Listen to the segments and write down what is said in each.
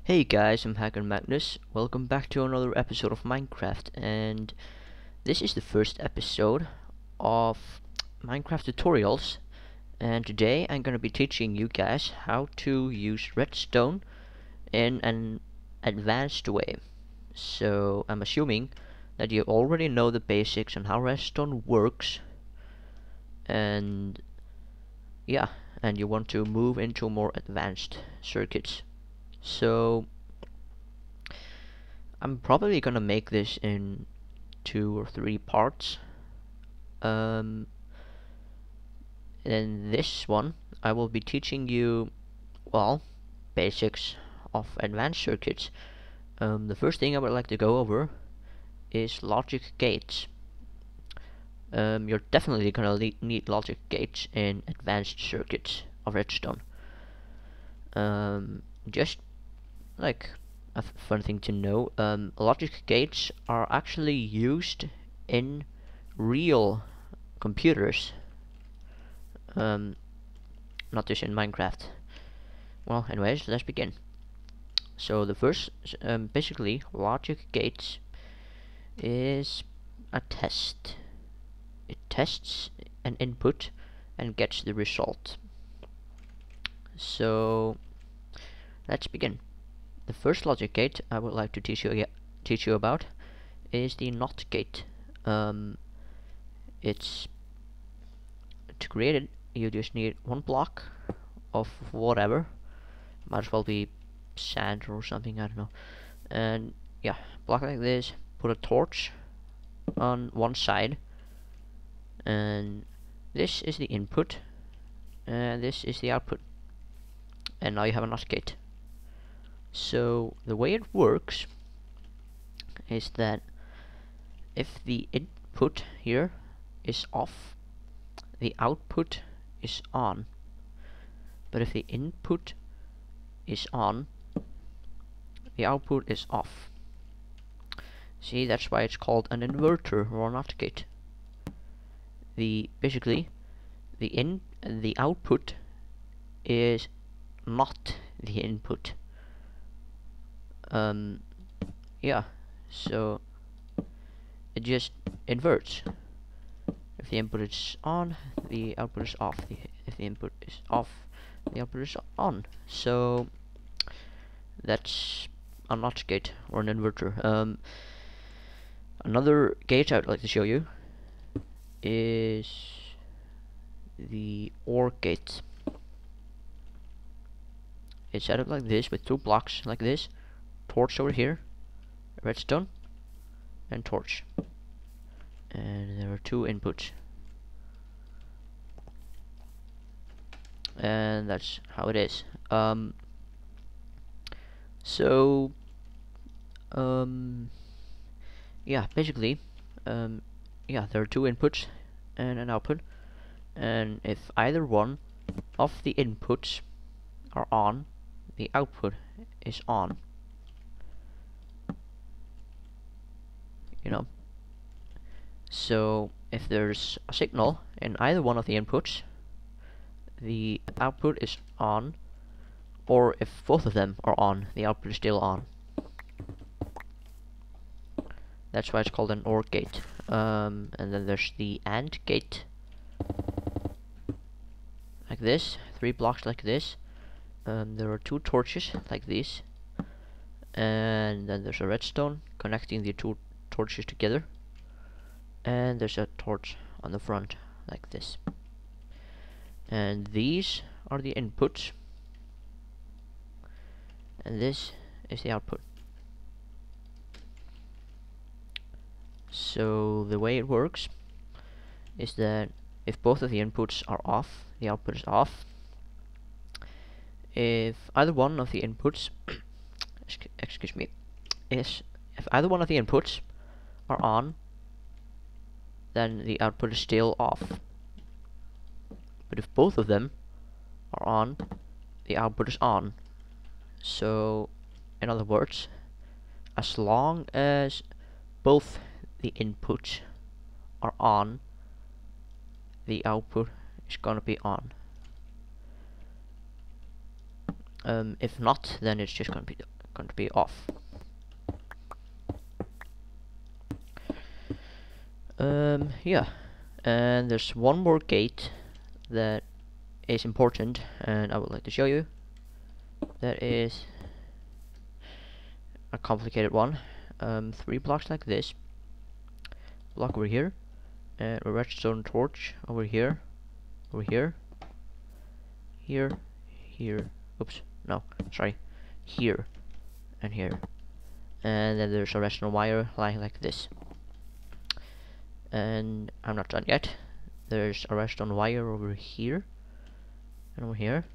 Hey guys, I'm Hacker Magnus. Welcome back to another episode of Minecraft, and this is the first episode of Minecraft tutorials. And today I'm gonna be teaching you guys how to use redstone in an advanced way. So I'm assuming that you already know the basics on how redstone works, and yeah, and you want to move into more advanced circuits. So I'm probably gonna make this in 2 or 3 parts. Um, in this one, I will be teaching you, well, basics of advanced circuits. The first thing I would like to go over is logic gates. You're definitely gonna need logic gates in advanced circuits of redstone. Just like a fun thing to know, logic gates are actually used in real computers, not just in Minecraft. Well, anyways, let's begin. So the first, basically, logic gates is a test. It tests an input and gets the result. So let's begin. The first logic gate I would like to teach you about is the NOT gate. It's to create it, you just need one block of whatever. Might as well be sand or something, I don't know. And yeah, block like this, put a torch on one side, and this is the input, and this is the output. And now you have a NOT gate. So the way it works is that if the input here is off, the output is on. But if the input is on, the output is off. See, that's why it's called an inverter or NOT gate. Basically the output is not the input. Yeah, so it just inverts. If the input is on, the output is off. If the input is off, the output is on. So that's a NOT gate or an inverter. Another gate I would like to show you is the OR gate. It's set up like this with 2 blocks like this, torch over here, redstone, and torch. And there are 2 inputs. And that's how it is. Yeah, basically, yeah, there are 2 inputs and an output, and if either one of the inputs are on, the output is on. You know, so if there's a signal in either one of the inputs, the output is on, or if both of them are on, the output is still on. That's why it's called an OR gate. And then there's the AND gate, like this, 3 blocks like this. There are 2 torches like this, and then there's a redstone connecting the 2 torches together, and there's a torch on the front like this. And these are the inputs, and this is the output. So the way it works is that if both of the inputs are off, the output is off. If either one of the inputs excuse me, if either one of the inputs are on, then the output is still off. But if both of them are on, the output is on. So in other words, as long as both the inputs are on, the output is gonna be on. If not, then it's just gonna be going to be off. Yeah, and there's one more gate that is important, and I would like to show you. That is a complicated one. 3 blocks like this. Block over here, and a redstone torch over here, here, here. Oops, no, sorry, here and here. And then there's a redstone wire lying like this. And I'm not done yet. There's a redstone wire over here and over here.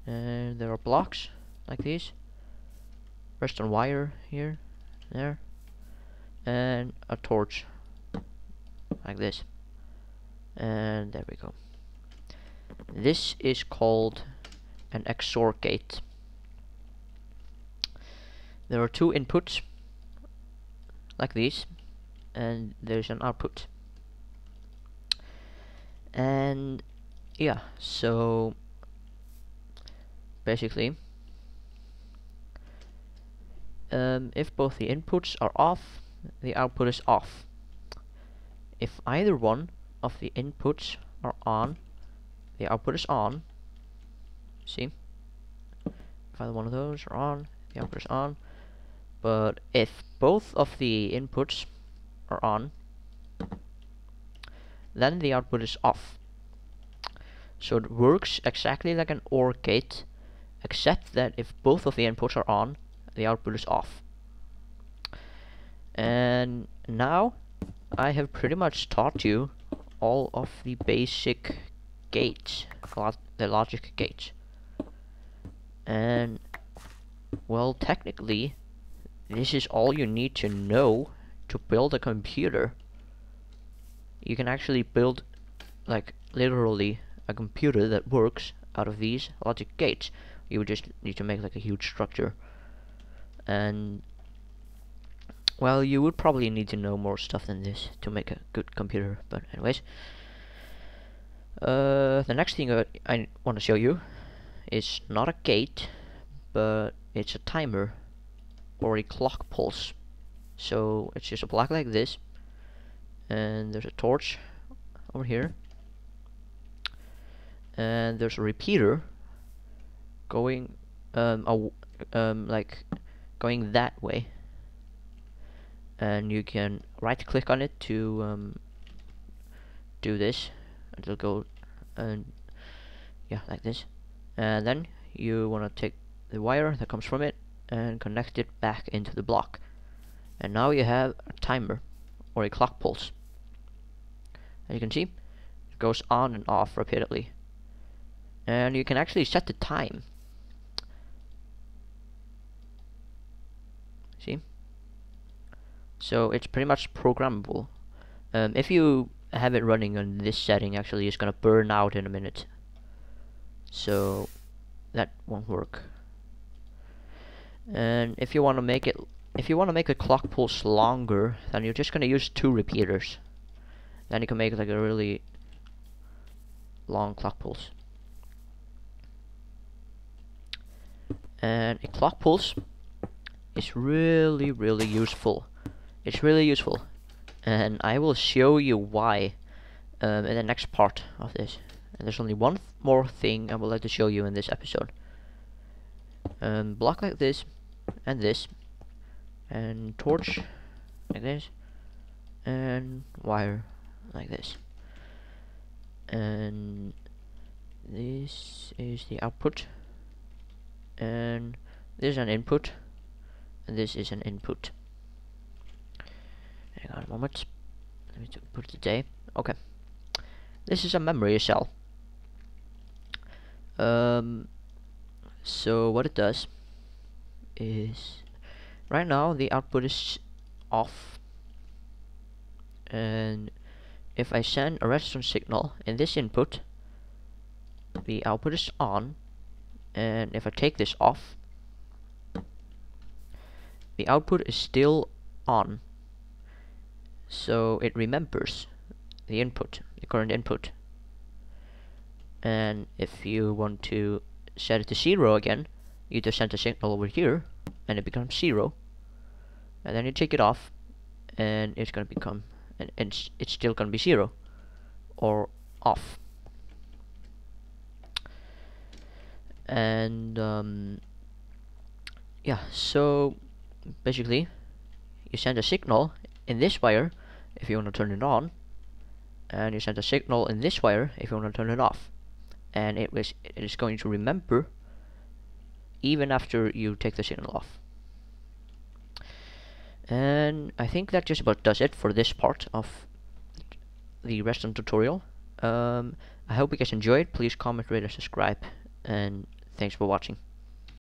And there are blocks like these. Redstone wire here, there, and a torch like this. And there we go. This is called an XOR gate. There are 2 inputs like these, and there's an output. And yeah, so basically, if both the inputs are off, the output is off. If either one of the inputs are on, the output is on. See? If either one of those are on, the output is on. But if both of the inputs are on, then the output is off. So it works exactly like an OR gate, except that if both of the inputs are on, the output is off. And now I have pretty much taught you all of the basic gates, the logic gates. And well, technically, this is all you need to know to build a computer. You can actually build, like, literally a computer that works out of these logic gates. You would just need to make like a huge structure. And well, you would probably need to know more stuff than this to make a good computer, but anyways. The next thing I want to show you is not a gate, but it's a timer or a clock pulse. So it's just a block like this, and there's a torch over here, and there's a repeater going like going that way, and you can right click on it to do this, and it'll go and yeah, like this. And then you want to take the wire that comes from it and connect it back into the block, and now you have a timer or a clock pulse. As you can see, it goes on and off repeatedly, and you can actually set the time. See? So it's pretty much programmable. If you have it running on this setting, actually it's gonna burn out in a minute, so that won't work. And if you want to make a clock pulse longer, then you're just gonna use 2 repeaters. Then you can make like a really long clock pulse. And a clock pulse is really useful. It's really useful, and I will show you why in the next part of this. And there's only one more thing I would like to show you in this episode. Block like this, and this, and torch like this, and wire like this. And this is the output, and this is an input, and this is an input. Hang on a moment, let me put it today. Okay, this is a memory cell. So what it does is, right now the output is off, and if I send a redstone signal in this input, the output is on, and if I take this off, the output is still on. So it remembers the input, the current input. And if you want to set it to 0 again, you just send a signal over here, and it becomes 0, and then you take it off and it's gonna become, and it's still gonna be 0 or off. And yeah, so basically you send a signal in this wire if you want to turn it on, and you send a signal in this wire if you want to turn it off, and it is going to remember even after you take the signal off. And I think that just about does it for this part of the Redstone tutorial. I hope you guys enjoyed. Please comment, rate, and subscribe, and thanks for watching.